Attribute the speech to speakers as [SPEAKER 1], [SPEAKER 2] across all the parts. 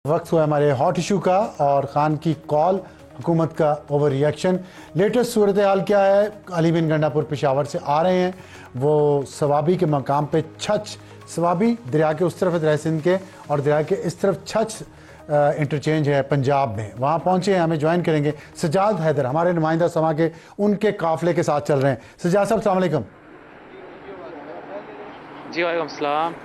[SPEAKER 1] वक्त हुआ हमारे हॉट इशू का और खान की कॉल, हुकूमत का ओवर रिएक्शन। लेटेस्ट सूरत हाल क्या है? अली बिन गंडापुर पेशावर से आ रहे हैं, वो सवाबी के मकाम पे छछ, सवाबी दरिया के उस तरफ दरिया सिंध के और दरिया के इस तरफ छछ इंटरचेंज है पंजाब में, वहाँ पहुँचे हैं। हमें ज्वाइन करेंगे सजाद हैदर, हमारे नुमाइंदा समा के, उनके काफिले के साथ चल रहे हैं। सजाद साहब अस्सलाम वालेकुम।
[SPEAKER 2] जी वालेकुम सलाम।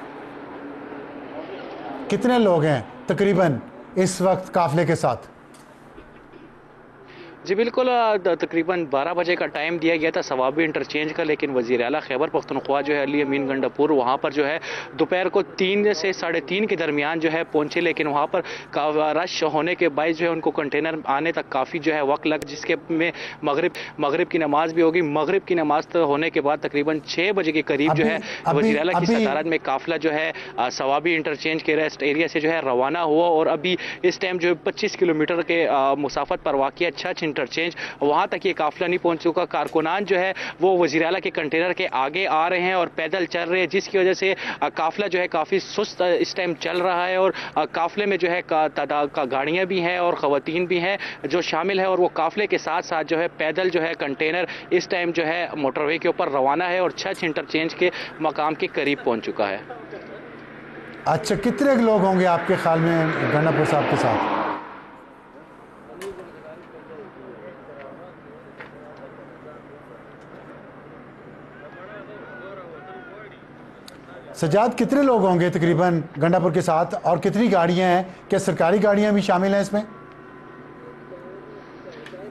[SPEAKER 1] कितने लोग हैं तकरीबन इस वक्त काफिले के साथ?
[SPEAKER 2] जी बिल्कुल, तकरीबन 12 बजे का टाइम दिया गया था सवाबी इंटरचेंज का, लेकिन वज़ीर आला खैबर पख्तूनख्वा जो है अली अमीन गंडापुर वहाँ पर जो है दोपहर को 3 से 3:30 के दरमियान जो है पहुँचे, लेकिन वहाँ पर रश होने के बायस जो है उनको कंटेनर आने तक काफ़ी जो है वक्त लग, जिसके में मगरिब की नमाज भी होगी। मगरिब की नमाज तो होने के बाद तकरीबन 6 बजे के करीब जो है वज़ीर आला की सदारत में काफिला जो है सवाबी इंटरचेंज के रेस्ट एरिया से जो है रवाना हुआ और अभी इस टाइम जो है 25 किलोमीटर के मुसाफत पर वाक़िया छछ इंटरचेंज, वहां तक ये काफिला नहीं पहुंच चुका। कारकुनान जो है वो वज़ीर आला के कंटेनर के आगे आ रहे हैं और पैदल चल रहे हैं, जिसकी वजह से काफिला जो है काफी सुस्त इस टाइम चल रहा है और काफिले में जो है तादाद का गाड़ियां भी हैं और खवातीन भी हैं जो शामिल है और वो काफिले के साथ साथ जो है पैदल जो है कंटेनर इस टाइम जो है मोटरवे के ऊपर रवाना है और छछ इंटरचेंज के मकाम के करीब पहुंच चुका है।
[SPEAKER 1] अच्छा, कितने लोग होंगे आपके ख्याल में गंडापुर साहब के साथ? सजाद, कितने लोग होंगे तकरीबन गंडापुर के साथ और कितनी गाड़ियां हैं? क्या सरकारी गाड़ियां भी शामिल हैं इसमें?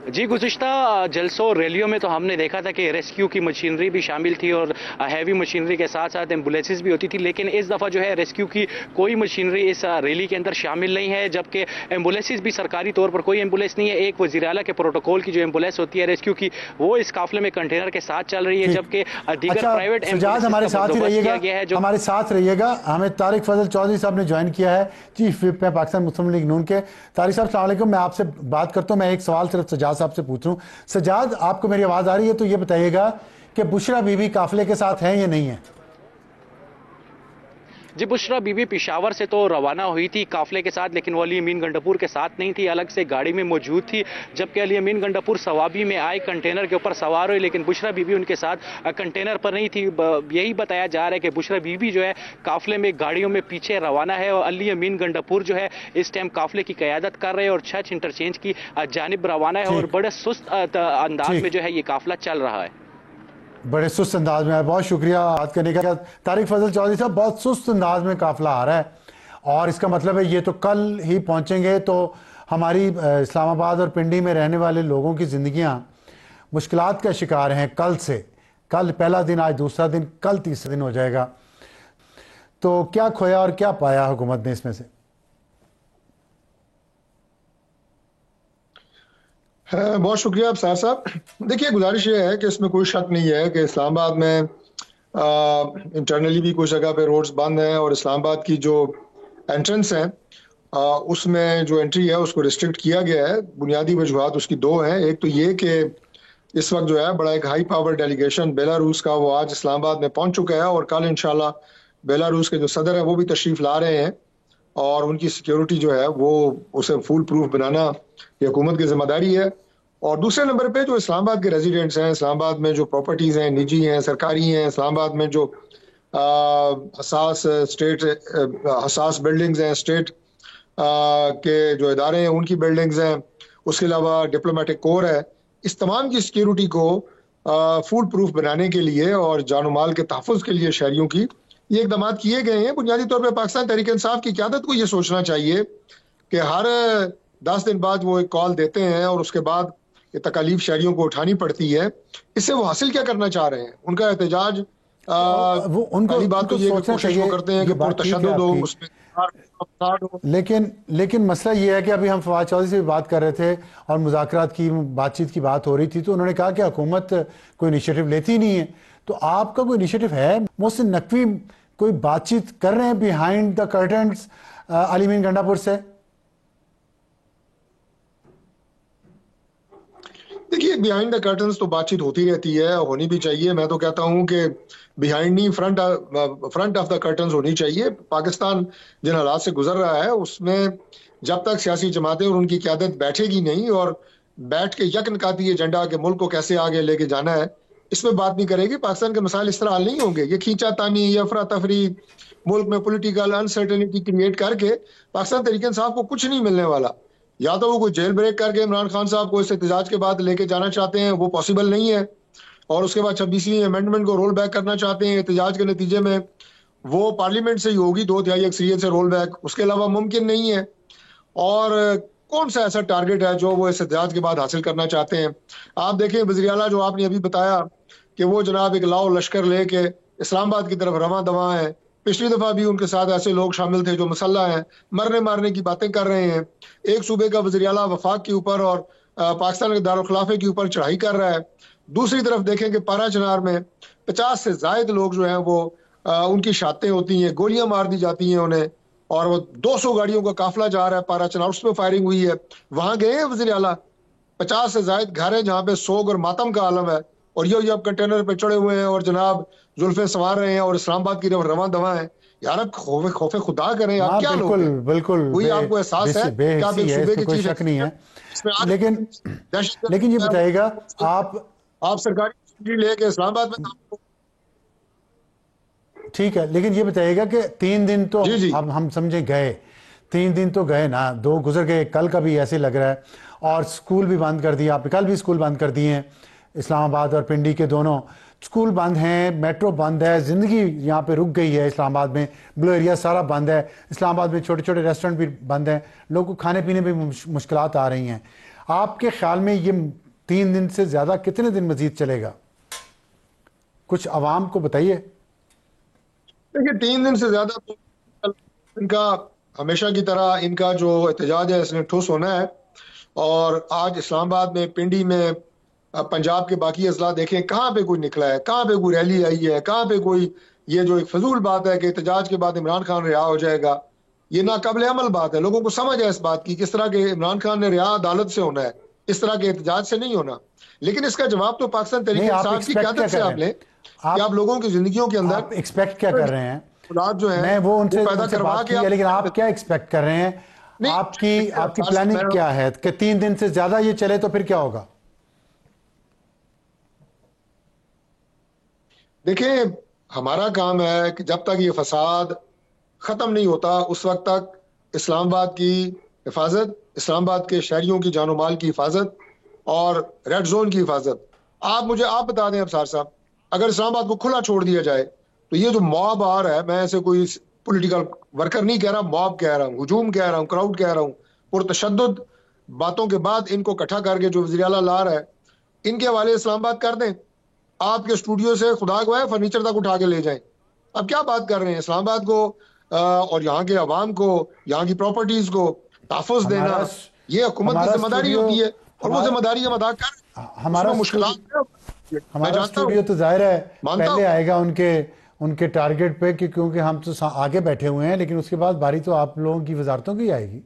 [SPEAKER 2] जी, गुज़िश्ता जलसों और रैलियों में तो हमने देखा था कि रेस्क्यू की मशीनरी भी शामिल थी और हैवी मशीनरी के साथ साथ एम्बुलेंसेस भी होती थी, लेकिन इस दफ़ा जो है रेस्क्यू की कोई मशीनरी इस रैली के अंदर शामिल नहीं है, जबकि एम्बुलेंसेस भी सरकारी तौर पर कोई एम्बुलेंस नहीं है। एक वज़ीर आला के प्रोटोकॉल की जो एम्बुलेंस होती है रेस्क्यू की, वो इस काफिले में कंटेनर के साथ चल रही है, जबकि दीगर प्राइवेट
[SPEAKER 1] एम्बुलेंस हमारे साथ ही रहिएगा, हमारे साथ रहिएगा। हमें तारिक फजल चौधरी साहब ने ज्वाइन किया है, चीफ विप है पाकिस्तान मुस्लिम लीग नून के। तारिक साहब अस्सलाम वालेकुम, मैं आपसे बात करता हूँ। मैं एक सवाल सिर्फ सजाद साहब से पूछ रहा हूँ। सजाद, आपको मेरी आवाज आ रही है? तो ये बताइएगा कि बुशरा बीबी काफिले के साथ है या नहीं है?
[SPEAKER 2] जी, बुशरा बीबी पेशावर से तो रवाना हुई थी काफिले के साथ, लेकिन वो अली अमीन गंडापुर के साथ नहीं थी, अलग से गाड़ी में मौजूद थी। जबकि अली अमीन गंडापुर सवाबी में आए, कंटेनर के ऊपर सवार हुई, लेकिन बुशरा बीबी उनके साथ कंटेनर पर नहीं थी। यही बताया जा रहा है कि बुशरा बीबी जो है काफिले में गाड़ियों में पीछे रवाना है और अली अमीन गंडापुर जो है इस टाइम काफिले की क़यादत कर रहे हैं और छछ इंटरचेंज की जानिब रवाना है और बड़े सुस्त अंदाज में जो है ये काफिला चल रहा है।
[SPEAKER 1] बड़े सुस्त अंदाज में। बहुत शुक्रिया बात करने का तारिक फजल चौधरी साहब। बहुत सुस्त अंदाज में काफिला आ रहा है और इसका मतलब है ये तो कल ही पहुंचेंगे, तो हमारी इस्लामाबाद और पिंडी में रहने वाले लोगों की ज़िंदगियां मुश्किलात का शिकार हैं कल से। कल पहला दिन, आज दूसरा दिन, कल तीसरा दिन हो जाएगा। तो क्या खोया और क्या पाया हुकूमत ने इसमें से?
[SPEAKER 3] बहुत शुक्रिया अफसार साहब। देखिए, गुजारिश ये है कि इसमें कोई शक नहीं है कि इस्लामाबाद में इंटरनली भी कुछ जगह पे रोड्स बंद हैं और इस्लामाबाद की जो एंट्रेंस है उसमें जो एंट्री है उसको रिस्ट्रिक्ट किया गया है। बुनियादी वजूहात उसकी दो हैं। एक तो ये कि इस वक्त जो है बड़ा एक हाई पावर डेलीगेशन बेलारूस का वो आज इस्लामाबाद में पहुंच चुका है और कल इंशाल्लाह बेलारूस के जो सदर हैं वो भी तशरीफ ला रहे हैं और उनकी सिक्योरिटी जो है वो उसे फुल प्रूफ बनाना ये हुकूमत की जिम्मेदारी है। और दूसरे नंबर पे जो इस्लामाबाद के रेजिडेंट्स हैं, इस्लामाबाद में जो प्रॉपर्टीज हैं, निजी हैं, सरकारी हैं, इस्लामाबाद में जो हसास बिल्डिंग्स हैं, स्टेट के जो इदारे हैं उनकी बिल्डिंग्स हैं, उसके अलावा डिप्लोमेटिक कोर है, इस तमाम की सिक्योरिटी को फुल प्रूफ बनाने के लिए और जान माल के तहफ़्फ़ुज़ के लिए शहरियों की ये इक़दाम किए गए हैं। बुनियादी तौर पर पाकिस्तान तहरीक इंसाफ की क़यादत को ये सोचना चाहिए कि हर 10 दिन बाद वो एक कॉल देते हैं और उसके बाद ये तकालीफ शहरियों को उठानी पड़ती है। इससे वो हासिल क्या करना चाह रहे हैं? उनका एहतजाज
[SPEAKER 1] वो
[SPEAKER 3] पहली बात तो ये कोशिश वो करते हैं कि पुरतशद्दुद हो, उसमें
[SPEAKER 1] लेकिन मसला ये है कि अभी हम फवाद चौधरी से भी बात कर रहे थे और मुज़ाकरात की बातचीत की बात हो रही थी, तो उन्होंने कहा कि हुकूमत कोई इनिशिएटिव लेती नहीं है। तो आपका कोई इनिशिएटिव है? मोहसिन नकवी कोई बातचीत कर रहे हैं बिहाइंड द कर्टन्स अली अमीन गंडापुर से?
[SPEAKER 3] देखिए, बिहाइंड द कर्टन्स तो बातचीत होती रहती है, होनी भी चाहिए। मैं तो कहता हूं कि बिहाइंड नहीं, फ्रंट ऑफ द कर्टन्स होनी चाहिए। पाकिस्तान जिन हालात से गुजर रहा है उसमें जब तक सियासी जमातें और उनकी क़यादत बैठेगी नहीं और बैठ के यकनकाती एजेंडा के मुल्क को कैसे आगे लेके जाना है, इसमें बात नहीं करेगी, पाकिस्तान के मसाइल इस तरह हल नहीं होंगे। ये खींचातानी, ये अफरा तफरी, मुल्क में पॉलिटिकल अनसर्टेनिटी क्रिएट करके पाकिस्तान तहरीक इंसाफ को कुछ नहीं मिलने वाला। या तो वो कोई जेल ब्रेक करके इमरान खान साहब को इस एहतजाज के बाद लेके जाना चाहते हैं, वो पॉसिबल नहीं है, और उसके बाद 26वीं अमेंडमेंट को रोल बैक करना चाहते हैं एहतजाज के नतीजे में, वो पार्लियामेंट से ही होगी 2/3 अक्सरियत से रोल बैक, उसके अलावा मुमकिन नहीं है। और कौन सा ऐसा टारगेट है जो वो इस एहतजाज के बाद हासिल करना चाहते हैं? आप देखें वज़ीर आला जो आपने अभी बताया कि वो जनाब एक लाओ लश्कर लेके इस्लामाबाद की तरफ रवां दवा है। पिछली दफा भी उनके साथ ऐसे लोग शामिल थे जो मुसल्लह हैं, मरने मारने की बातें कर रहे हैं। एक सूबे का वज़ीर आला वफाक के ऊपर और पाकिस्तान के दारुल खिलाफे के ऊपर चढ़ाई कर रहा है। दूसरी तरफ देखें कि पारा चनार में 50 से जायद लोग जो हैं वो उनकी शातें होती हैं, गोलियां मार दी जाती हैं उन्हें, और वो 200 गाड़ियों का काफिला जा रहा है पारा चनार, उसमें फायरिंग हुई है। वहां गए हैं वज़ीर आला? 50 से जायद घर है जहां पे सोग और मातम का आलम है, और ये अब कंटेनर पे चढ़े हुए हैं और जनाब जुल्फे सवार रहे हैं और इस्लामाबाद की तरफ रवां दवा है। यार अब खौफे खुदा करें, आप क्या लोग
[SPEAKER 1] बिल्कुल
[SPEAKER 3] हैं?
[SPEAKER 1] बिल्कुल
[SPEAKER 3] कोई आपको एहसास है कि आप एक
[SPEAKER 1] है,
[SPEAKER 3] सूबे
[SPEAKER 1] इसमें
[SPEAKER 3] के
[SPEAKER 1] कोई
[SPEAKER 3] चीफ
[SPEAKER 1] शक नहीं है। लेकिन
[SPEAKER 3] दहशतगर्द
[SPEAKER 1] लेकिन ये बताइएगा, आप
[SPEAKER 3] सरकारी छुट्टी लेके इस्लामाबाद में
[SPEAKER 1] ठीक है, लेकिन ये बताइएगा कि 3 दिन तो
[SPEAKER 3] जी जी
[SPEAKER 1] अब हम समझे गए, 3 दिन तो गए ना, 2 गुजर गए, कल का भी ऐसे लग रहा है, और स्कूल भी बंद कर दिया आपने, कल भी स्कूल बंद कर दिए हैं, इस्लामाबाद और पिंडी के दोनों स्कूल बंद हैं, मेट्रो बंद है, ज़िंदगी यहाँ पे रुक गई है इस्लामाबाद में, ब्लू एरिया सारा बंद है, इस्लामाबाद में छोटे छोटे रेस्टोरेंट भी बंद हैं, लोगों को खाने पीने में मुश्किलात आ रही हैं। आपके ख्याल में ये 3 दिन से ज़्यादा कितने दिन मजीद चलेगा? कुछ आवाम को बताइए।
[SPEAKER 3] देखिए 3 दिन से ज्यादा तो इनका हमेशा की तरह इनका जो एहतजाज है इसने ठोस होना है। और आज इस्लामाबाद में, पिंडी में, पंजाब के बाकी अजला देखें कहाँ पे कोई निकला है, कहाँ पे कोई रैली आई है, कहाँ पे कोई ये जो एक फजूल बात है कि एहतजाज के बाद इमरान खान रिहा हो जाएगा, ये नाकाबिल अमल बात है। लोगों को समझ है इस बात की किस तरह के इमरान खान ने रिहा अदालत से होना है, इस तरह के एहतजाज से नहीं होना। लेकिन इसका जवाब तो पाकिस्तान तहरीक इंसाफ की क़यादत से आप लें कि आप लोगों की जिंदगियों के अंदर
[SPEAKER 1] एक्सपेक्ट क्या कर रहे हैं?
[SPEAKER 3] जो है
[SPEAKER 1] मैं वो उनसे
[SPEAKER 3] पैदा करवा के,
[SPEAKER 1] लेकिन आप क्या एक्सपेक्ट कर रहे हैं? आपकी प्लानिंग क्या है कि 3 दिन से ज्यादा ये चले तो फिर क्या होगा?
[SPEAKER 3] देखिए हमारा काम है कि जब तक ये फसाद खत्म नहीं होता उस वक्त तक इस्लामाबाद की हिफाजत, इस्लामाबाद के शहरियों की जानो माल की हिफाजत और रेड जोन की हिफाजत। आप बता दें अफसार साहब, अगर इस्लामाबाद को खुला छोड़ दिया जाए तो ये जो मॉब आ रहा है, मैं ऐसे कोई पॉलिटिकल वर्कर नहीं कह रहा, मॉब कह रहा हूँ, हुजूम कह रहा हूँ, क्राउड कह रहा हूँ, पुरतशद्दुद बातों के बाद इनको इकट्ठा करके जो वज़ीर आला ला रहा है, इनके हवाले इस्लामाबाद कर दें। आपके स्टूडियो से खुदा गवाह है फर्नीचर तक उठा के ले जाएं। अब क्या बात कर रहे हैं? इस्लामाबाद को और यहाँ के अवाम को, यहाँ की प्रॉपर्टीज को तहफ़्फ़ुज़ देना, ये हुकूमत की जिम्मेदारी होती है, और वो जिम्मेदारी हम अदा कर।
[SPEAKER 1] हमारा स्टूडियो तो जाहिर है पहले आएगा उनके टारगेट पे, क्योंकि हम तो आगे बैठे हुए हैं, लेकिन उसके बाद बारी तो आप लोगों की वजारतों की आएगी।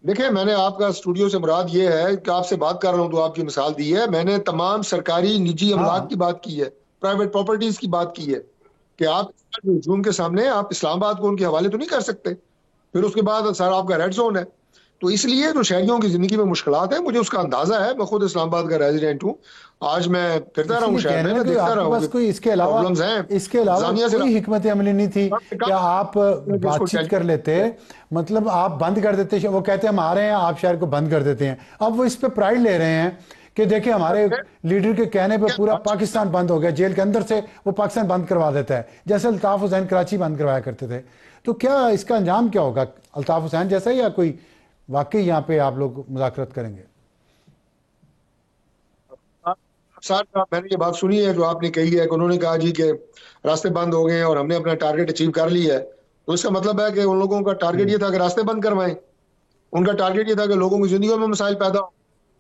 [SPEAKER 3] देखिए मैंने आपका स्टूडियो से मुराद ये है कि आपसे बात कर रहा हूं तो आपकी मिसाल दी है, मैंने तमाम सरकारी निजी अमलाक की बात की है, प्राइवेट प्रॉपर्टीज की बात की है कि आप हुजूम के सामने आप इस्लामाबाद को उनके हवाले तो नहीं कर सकते। फिर उसके बाद सर आपका रेड जोन है, तो इसलिए जो शहरियों की जिंदगी में मुश्किलात है मुझे उसका अंदाजा है। मैं खुद इस्लामाबाद का रेजिडेंट हूँ, आज मैं फिरता रहा हूँ शहर में, देखता रहा हूँ
[SPEAKER 1] इसके अलावा कोई हिकमत अमली नहीं थी क्या? आप बातचीत कर लेते, मतलब आप बंद कर देते, वो कहते हैं हम आ रहे हैं, आप शहर को बंद कर देते हैं। अब वो इस पे प्राइड ले रहे हैं कि देखिए हमारे लीडर के कहने पे पूरा पाकिस्तान बंद हो गया, जेल के अंदर से वो पाकिस्तान बंद करवा देता है, जैसे अल्ताफ हुसैन कराची बंद करवाया करते थे। तो क्या इसका अंजाम क्या होगा? अल्ताफ हुसैन जैसा, या कोई वाकई यहाँ पे आप लोग मुज़ाकरत करेंगे?
[SPEAKER 3] सर मैंने ये बात सुनी है जो आपने कही है कि उन्होंने कहा जी के रास्ते बंद हो गए और हमने अपना टारगेट अचीव कर लिया है, तो इसका मतलब है कि उन लोगों का टारगेट ये था कि रास्ते बंद करवाएं, उनका टारगेट ये था कि लोगों की जिंदगी में मसाइल पैदा हो।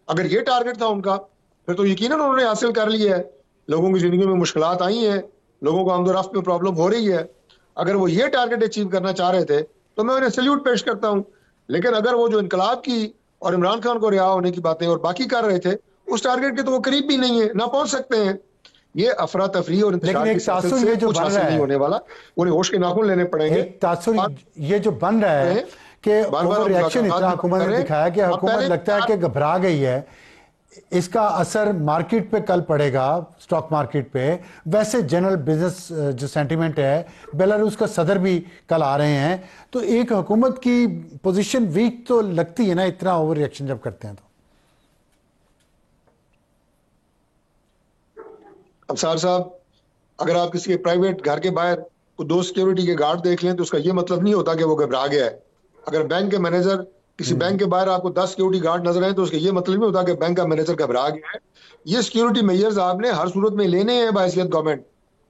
[SPEAKER 3] अगर ये टारगेट था उनका फिर तो यकीनन उन्होंने हासिल कर लिया है। लोगों की जिंदगी में मुश्किलात आई हैं, लोगों को आमदोरफ्त में प्रॉब्लम हो रही है, अगर वो ये टारगेट अचीव करना चाह रहे थे तो मैं उन्हें सल्यूट पेश करता हूँ। लेकिन अगर वो जो इनकलाब की और इमरान खान को रिहा होने की बातें और बाकी कर रहे थे, उस टारगेट के तो वो करीब भी नहीं है, ना पहुंच सकते हैं। ये अफरा तफरी और
[SPEAKER 1] लेकिन
[SPEAKER 3] इंतशार
[SPEAKER 1] एक
[SPEAKER 3] की सियासत
[SPEAKER 1] तासुर
[SPEAKER 3] से
[SPEAKER 1] ये जो
[SPEAKER 3] कुछ
[SPEAKER 1] बन
[SPEAKER 3] हासिल
[SPEAKER 1] रहा
[SPEAKER 3] नहीं
[SPEAKER 1] है,
[SPEAKER 3] होने वाला। उन्हें होश के नाखून लेने पड़ेंगे।
[SPEAKER 1] एक तासुर ये जो बन रहा है कि
[SPEAKER 3] बार बार
[SPEAKER 1] ओवर रिएक्शन इतना हुकूमत ने दिखाया कि हुकूमत लगता है कि घबरा गई है, इसका असर मार्केट पे कल पड़ेगा, स्टॉक मार्केट पे। वैसे जनरल बिजनेस जो सेंटीमेंट है, बेलारूस का सदर भी कल आ रहे हैं, तो एक हुकूमत की पोजीशन वीक तो लगती है ना, इतना ओवर रिएक्शन जब करते हैं तो।
[SPEAKER 3] अफसार साहब, अगर आप किसी प्राइवेट घर के बाहर को 2 सिक्योरिटी के गार्ड देख लें तो उसका ये मतलब नहीं होता कि वो घबरा गया है। अगर बैंक के मैनेजर किसी बैंक के बाहर आपको 10 सिक्योरिटी गार्ड नजर आए तो उसका ये मतलब नहीं होता कि बैंक का मैनेजर घबरा गया है। ये सिक्योरिटी मेजर्स आपने हर सूरत में लेने हैं बाइसियत गवर्नमेंट,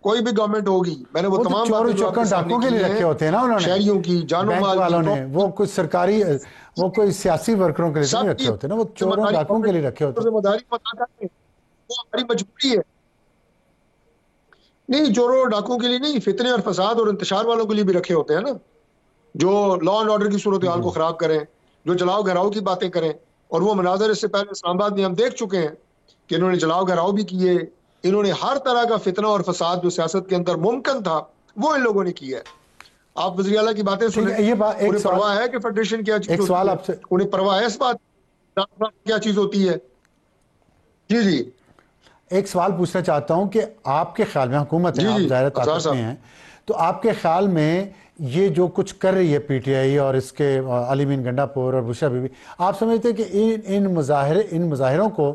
[SPEAKER 3] कोई भी गवर्नमेंट होगी। मैंने वो तमाम
[SPEAKER 1] चोर चक्कर डाकों के लिए रखे होते हैं ना उन्होंने,
[SPEAKER 3] शहरियों की जानो
[SPEAKER 1] बैंक
[SPEAKER 3] माल
[SPEAKER 1] वालों
[SPEAKER 3] की,
[SPEAKER 1] ने, वो कुछ सरकारी, वो कोई सियासी वर्करों के लिए नहीं रखे होते ना, वो चोरों डाकों के लिए रखे होते हैं।
[SPEAKER 3] जिम्मेदारी वो हमारी मजबूरी है। नहीं, चोरों और डाकुओं के लिए नहीं, फितने और फसाद और इंतशार वालों के लिए भी रखे होते हैं ना, जो लॉ एंड ऑर्डर की सूरत हाल को खराब करें, जो जलाओ घराव की बातें करें। और वो मनाजर इससे पहले इस्लामाबाद में हम देख चुके हैं कि इन्होंने जलाओ घराव भी किए, इन्होंने हर तरह का फितना और फसाद जो सियासत के अंदर मुमकिन था वो इन लोगों ने किया है। आप वज़ीर आला की बातें सुने,
[SPEAKER 1] ये बात,
[SPEAKER 3] उन्हें परवाह है कि फेडरेशन क्या चीज,
[SPEAKER 1] एक सवाल आपसे,
[SPEAKER 3] उन्हें परवाह है इस बात क्या चीज होती है। जी जी,
[SPEAKER 1] एक सवाल पूछना चाहता हूं कि आपके ख्याल में, हुकूमत है, आप ज़ाहिर ताकत में हैं, तो आपके ख्याल में ये जो कुछ कर रही है पीटीआई और इसके अली मीन गंडापुर और बुशरा बीबी, आप समझते हैं कि इन मुजाहिरों को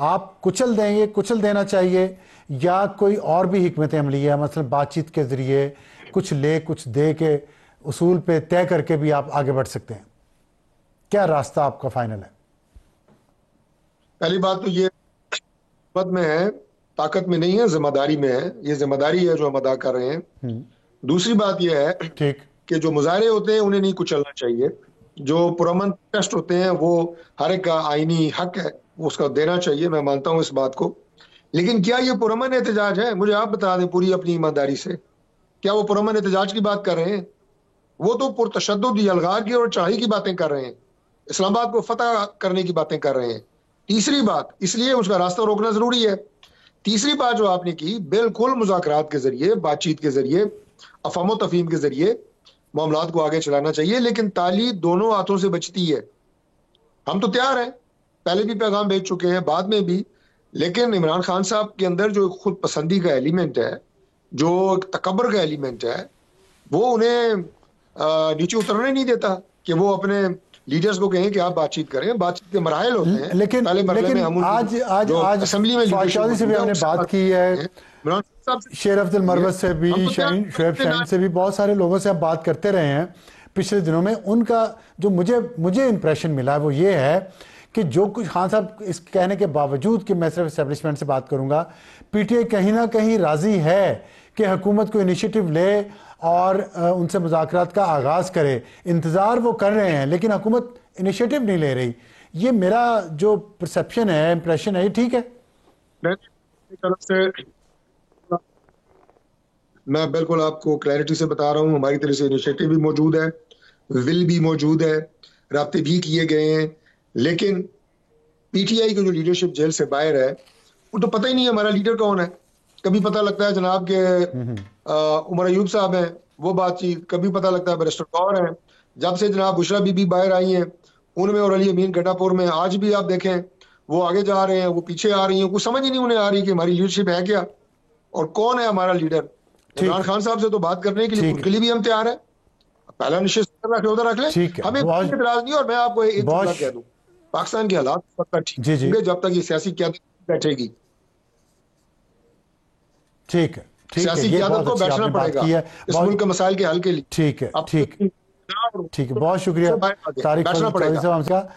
[SPEAKER 1] आप कुचल देंगे, कुचल देना चाहिए, या कोई और भी हिकमत अमली है, मतलब बातचीत के ज़रिए कुछ ले कुछ दे के उसूल पे तय करके भी आप आगे बढ़ सकते हैं? क्या रास्ता आपका फाइनल है?
[SPEAKER 3] पहली बात तो ये में है, ताकत में नहीं है, जिम्मेदारी में है। ये जिम्मेदारी है जो हम अदा कर रहे हैं। दूसरी बात यह है
[SPEAKER 1] ठीक
[SPEAKER 3] कि जो मुजाहरे होते हैं उन्हें नहीं कुचलना चाहिए। जो पुरअमन टेस्ट होते हैं वो हर एक का आईनी हक है, वो उसका देना चाहिए, मैं मानता हूं इस बात को। लेकिन क्या ये पुरअमन एहतजाज है? मुझे आप बता दें पूरी अपनी ईमानदारी से, क्या वो पुरअमन एहतजाज की बात कर रहे हैं? वो तो पुरतशद्दुद अलगार की और चढ़ाई की बातें कर रहे हैं, इस्लामाबाद को फतह करने की बातें कर रहे हैं। तीसरी बात, इसलिए उसका रास्ता रोकना जरूरी है। तीसरी बात जो आपने की, बिल्कुल मुज़ाकरात के जरिए, बातचीत के जरिए, अफहम तफहीम के जरिए मामलात को आगे चलाना चाहिए, लेकिन ताली दोनों हाथों से बचती है। हम तो तैयार हैं, पहले भी पैगाम भेज चुके हैं, बाद में भी। लेकिन इमरान खान साहब के अंदर जो खुद पसंदी का एलिमेंट है, जो तकब्बर का एलिमेंट है, वो उन्हें नीचे उतरने नहीं देता कि वो अपने लीडर्स को कहें कि आप बातचीत करें। बातचीत के मराहल होते हैं।
[SPEAKER 1] लेकिन
[SPEAKER 3] में हम
[SPEAKER 1] आज असेंबली में चौधरी से भी हमने बात की है, शेर अब्दुल मरवत से भी, शुएब शाहीन से भी, बहुत सारे लोगों से आप बात करते रहे हैं पिछले दिनों में। उनका जो मुझे इंप्रेशन मिला है वो ये है कि जो कुछ खान साहब इस कहने के बावजूद कि मैं सिर्फ एस्टेब्लिशमेंट से बात करूंगा, पीटीआई कहीं ना कहीं राजी है कि हुकूमत को इनिशिएटिव ले और उनसे मुज़ाकरात का आगाज़ करे। इंतज़ार वो कर रहे हैं लेकिन हुकूमत इनिशिएटिव नहीं ले रही। ये मेरा जो परसेप्शन है, इंप्रेशन है, ये ठीक है?
[SPEAKER 3] तरफ से मैं बिल्कुल आपको क्लैरिटी से बता रहा हूँ, हमारी तरफ से इनिशिएटिव भी मौजूद है, विल भी मौजूद है, राब्ते भी किए गए हैं। लेकिन पीटीआई की जो लीडरशिप जेल से बाहर है, वो तो पता ही नहीं है हमारा लीडर कौन है। कभी पता लगता है जनाब के उमर अयूब साहब हैं, वो बातचीत, कभी पता लगता है बैरिस्टर कौर हैं। जब से जनाब बुशरा बीबी बाहर आई हैं, उनमें और अली अमीन गंडापुर में, आज भी आप देखें वो आगे जा रहे हैं, वो पीछे आ रही हैं। कुछ समझ ही नहीं उन्हें आ रही कि हमारी लीडरशिप है क्या और कौन है हमारा लीडर। इमरान खान साहब से तो बात करने के लिए, उनके लिए भी हम तैयार हैं। पहला निश्चित उधर रख लें, हमें इतराज नहीं। और मैं आपको एक बात कह दूं, पाकिस्तान के हालात ठीक होंगे जब तक ये सियासी क़यादत बैठेगी।
[SPEAKER 1] ठीक है,
[SPEAKER 3] सियासी क़यादत को बैठना पड़ेगा इस मुल्क के मसाइल के हल के लिए।
[SPEAKER 1] ठीक है, बहुत शुक्रिया तारिक चौधरी साहब।